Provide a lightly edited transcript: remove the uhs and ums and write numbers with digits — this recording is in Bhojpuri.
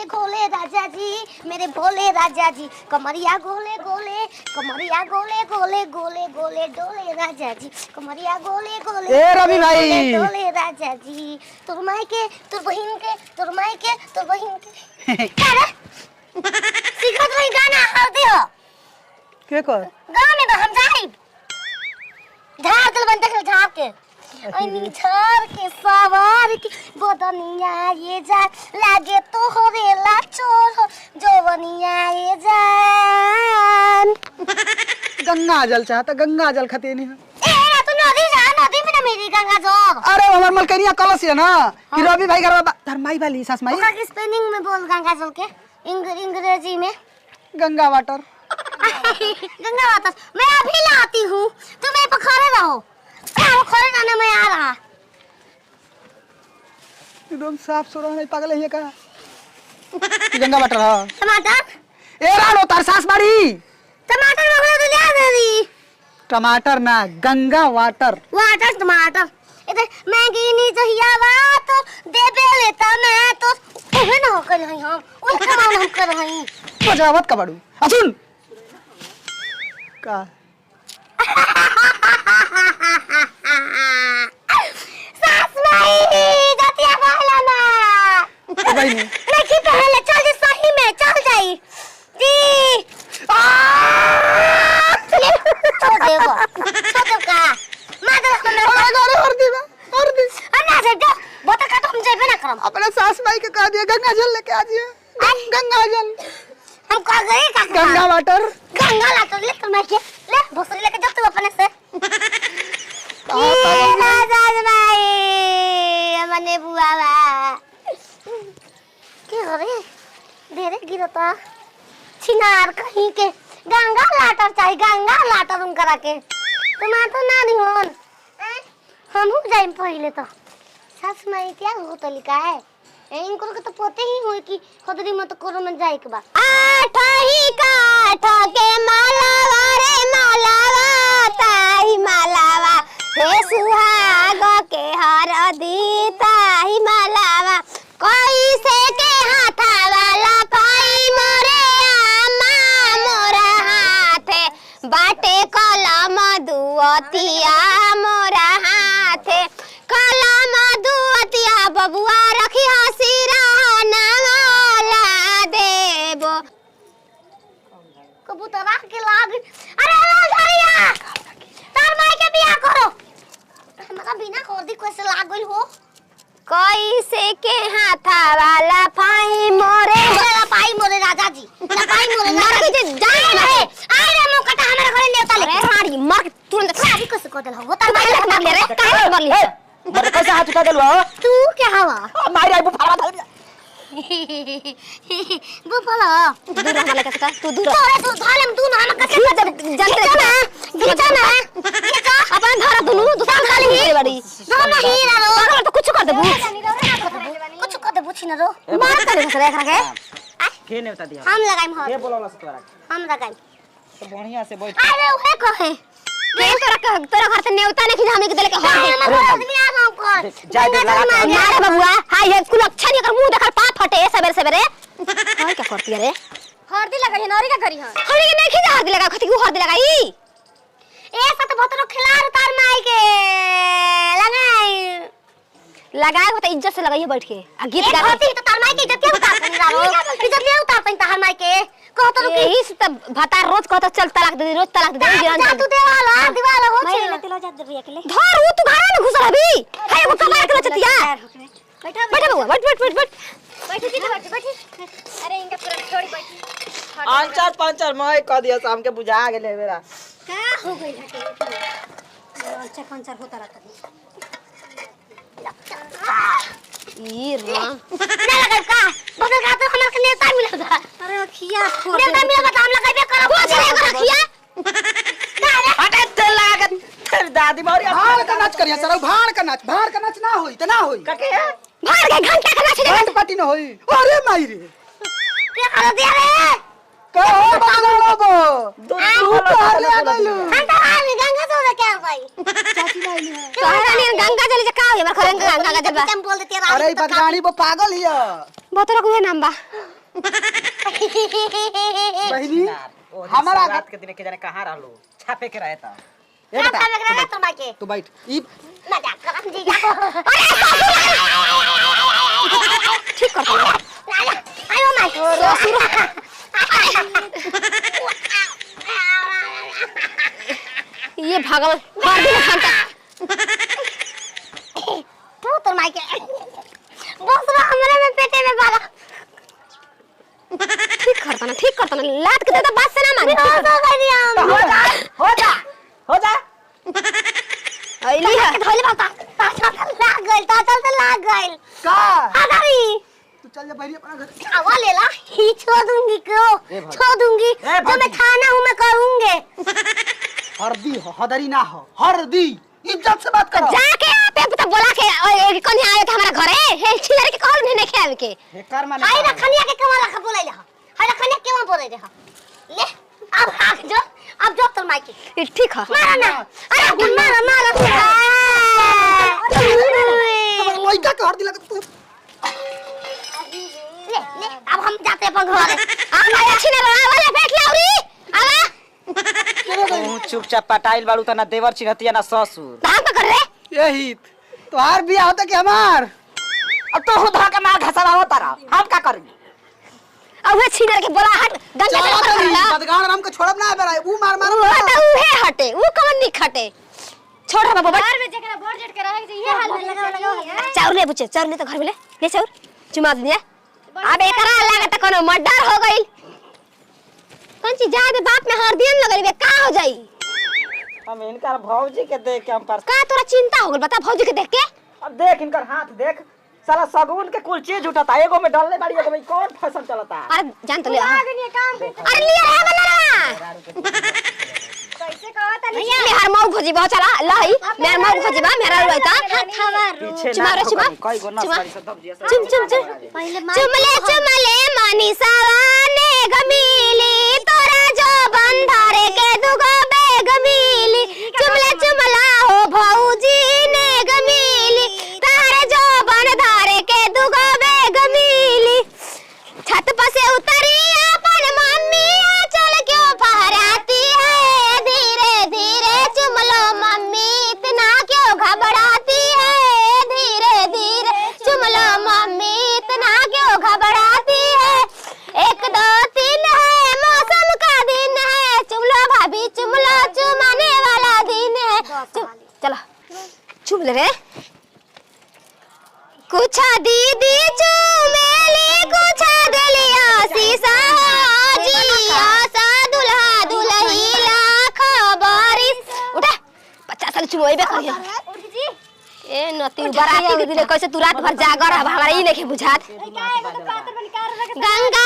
गोले गोले राजा जी, मेरे भोले राजा जी, कमरिया गोले गोले, कमरिया गोले गोले गोले गोले डोले राजा जी, कमरिया गोले गोले। ए रवि भाई डोले राजा जी, तोर माई के, तोर बहिन के, तोर माई के, तोर बहिन के। अरे सिखत रही गाना हल्दी हो के कर गाँव में तो हम जाई झाड़ दिल बन देख झाड़ के ऐनी झाड़ के सवार की बदनिया ये जा लागे तो होरेला चोर जोवनिया ये जान। गंगा जल चाहता गंगा जल खते नहीं ए ना तू नदी जा, नदी में ना मेरी गंगा जल। अरे हमर मलकनिया कलश है ना कि रवि भाई घर धर माई वाली सास माई ओका के स्पेलिंग में बोल गंगा जल के अंग्रेजी में गंगा वाटर। गंगा वाटर मैं अभी लाती हूँ, तुम मेरे पर खड़े रहो। खड़े रहने में आ रहा एकदम साफ सुथरा नहीं पागल है का गंगा वाटर हां टमाटर। ए रानो तार सास बाड़ी टमाटर वगैरह तो लिया दे दी। टमाटर ना गंगा वाटर वाटर टमाटर इधर मैगी नहीं चाहिए बात दे दे लेता मैं तो ओहे ना हो कर रही हम ओहे कमाल हम कर रही बजावत का बाड़ू सुन का सास भाई जतिया वाला ना भाई ने नहीं पहले चल जी सही में चल जाई जी छोड़ देव का मादर में और दी अन्ना से दो बोतल का तो हम जेबे ना करम अपने सास भाई के कह दिया गंगा जल लेके आ दिए गंगा जल हम कह गए का गंगा वाटर ले तुम के ले भोसरी लेके जा तू अपने से मने बुआवा के हो रे देरे गिरता छिनार कहीं के गंगा लाटर चाहिए गंगा लाटर उन करा के तुम तो ना नहीं होन हम हो जाए पहले तो सास माई क्या होता लिखा है इनको के तो पोते ही हुए कि खदरी मत करो में जाए के बा आठाही काठ के मालावा रे मालावा ताही मालावा हे सुहाग के हर दी ताही मालावा कोई से के हाथा वाला कोई मोरे आमा मोरा हाथे बाटे कलम दुअतिया मोरा हाथे कलम दुअतिया बबुआ रखी हसीरा नाला देबो कबूतरा के लाग अरे घरिया तार माई के बियाह करो हमरा बिना खोदी कैसे लागल हो कैसे के हाथा वाला पाई मोरे राजा जी पाई मोरे राजा जी जाए रे अरे मुकटा हमरा घरे नेता ले अरे हाड़ी मार के तुरंत खाली कैसे कर देल हो तार माई मार ले रे काहे मार ले मर कैसे हाथ उठा देलवा तू क्या हवा मारी आई बुफारा धर बुफाला दूर हमरा कैसे का तू दूर अरे तू धालम तू ना हम कैसे जल्दी ना अपन धर दुनु दूसरा खाली ही बड़ी ना नहीं रो अगर तो कुछ कर देबू कुछ कर देबू छिन रो मार कर दे रे के के ने बता दिया हम लगाइम हो के बोलला से तोरा हम लगाइम तो बढ़िया से बैठ अरे ओहे कहे तोरा घर से नेवता नहीं खिला हमें के देले के हो आदमी आ हम कर जा दे लगा मारे बबुआ हाय ये स्कूल अच्छा नहीं कर मुंह देखल पात फटे सवेरे सवेरे हाय क्या करती है रे हरदी लगा है नौरी का करी हां हरदी के नहीं खिजा हरदी लगा खती को हरदी लगाई ए सत भतरो खिलार तार माई के लगाए हो तो इज्जत से लगाइए बैठ के आ गीत गा होती तो तार माई के इज्जत क्या उतार नहीं जारो इज्जत नहीं उतार पई तार माई के कहो तो यही से तब भतार रोज कहता चल तलाक दे रोज तलाक दे जा तू देवाला हो छे मैं तिलो जा दे के ले धर वो तू घरे में घुसल अभी हाय वो कमार के चतिया बैठा बबुआ बैठ बैठी जी बैठी अरे इनका पूरा छोड़ी बैठी आंचर पंचर मैं कह दिया शाम के बुझा गेले मेरा का हो गई अच्छा पंचर होता रहता ई राम ना लगा का बदल का तो हमरा के नेता मिलेगा अरे खिया छोड़ दे नेता मिलेगा तो हम लगाबे करब वो चलेगा खिया हटे तेल लगा के फिर दादी मारी भाड़ का नाच करिया सर भाड़ का नाच ना होई त ना होई कके भाड़ के घंटा का नाच घंट पार्टी ना होई अरे माई रे के कर दिया रे का हो बदलालो बो तू पार ले आलू हम तो आली गंगा तो क्या भाई चाची लाई है तोहरा ने गंगा जल के का हो हमरा खरंगा गंगा जल बा हम बोल देते अरे बदगानी वो पागल हिया बतरा को नाम बा बहिनी हमारा रात के दिन के जाने कहां रहलो छापे के रहता ए बेटा तो माके तू बैठ ई मजाक करम जीजा ठीक कर आयो माके ये भागल मार दे घंटा तू तो माके बस हमरे में पेटे में भागा ठीक करता ना लात के देता बात से ना माने हो जा अइली है धोले बाता लाग गइल का अगारी तू चल जा बहिनी अपना घर आवा लेला ही छोड़ दूंगी क्यों छोड़ दूंगी जो मैं खाना हूं मैं करूंगी हरदी हो हदरी ना हो हरदी इज्जत से बात करो जाके पे पता बोला के कन्या आए के हमारा घरे हे छिलर के कौन नहीं खेल के हेकर माने हाय रखनिया के कमा रख बोले ले हाय रखनिया केवा बोले रे ले अब भाग जो अब जो तो माइकी ठीक है मारा ना अरे मारा लइका के हरदी लगा तू ले अब हम जाते अपन घर आ ना छिलर वाला बैठ ले औरी आवा तू चुपचाप पटाइल बाड़ू त ना देवर चिन्हतिया ना ससुर धाम पे कर रे यही तोहार बियाह होता कि हमार अब तो हुदा का ना घसरा होता रहा हम का करी अब वे छिलर के बोला हट गंजा चला कर करी ला बदगान राम के छोड़ब ना बेरा ऊ मार वो हटे उहे हटे वो कौन नहीं खटे छोड़ बाबा घर में जकरा बोर जट के रहे ये हाल में लगा चाउर ले बुचे चाउर ले तो घर में ले चाउर चुमा दिया अब एकरा लागत कोनो मर्डर हो गइल कौन चीज जादे बाप में हरदियन लगल बे का हो जाई हम इनकर भौजी के देख के हम पर का तोरा चिंता हो गइल बता भौजी के देख के अब देख इनकर हाथ देख साला सगुन के कुल चीज उठाता एगो में डालने बाड़ी एगो में कौन फैशन चलता अरे जान तो ले काम अरे लिया रे वाला कैसे कहता भैया मेहर मऊ खोजी बहुत चला लई मेहर मऊ खोजी बा मेहर रोइता पीछे चुमा रे चुमा कई गो नस चुमा। बाड़ी से दब जिया चुम चुमले मानी सवाने गमीली तोरा जो बंधारे के दुगो बेग मिली चुमला हो भौजी ने गमीली तारे जो बंधारे के दुगो बेग मिली छत पर से उतरी अपन मम्मी चल क्यों फहराती है धीरे धीरे चुमलो मम्मी इतना क्यों घबराती है धीरे धीरे चुमलो मम्मी इतना क्यों घबराती है 1 2 3 है मौसम का दिन है चुमलो भाभी चुमलो चुमाने वाला दिन है चलो चुम ले रे कुछ दीदी चुमेली कुछ दलिया सीसा जिया सा दुल्हा दुल्ही लाख बारिश उठा 50 साल चुमोइबे करिया ए नती बराती के दिले कैसे तू रात भर जागर हमारा ई नहीं बुझात गंगा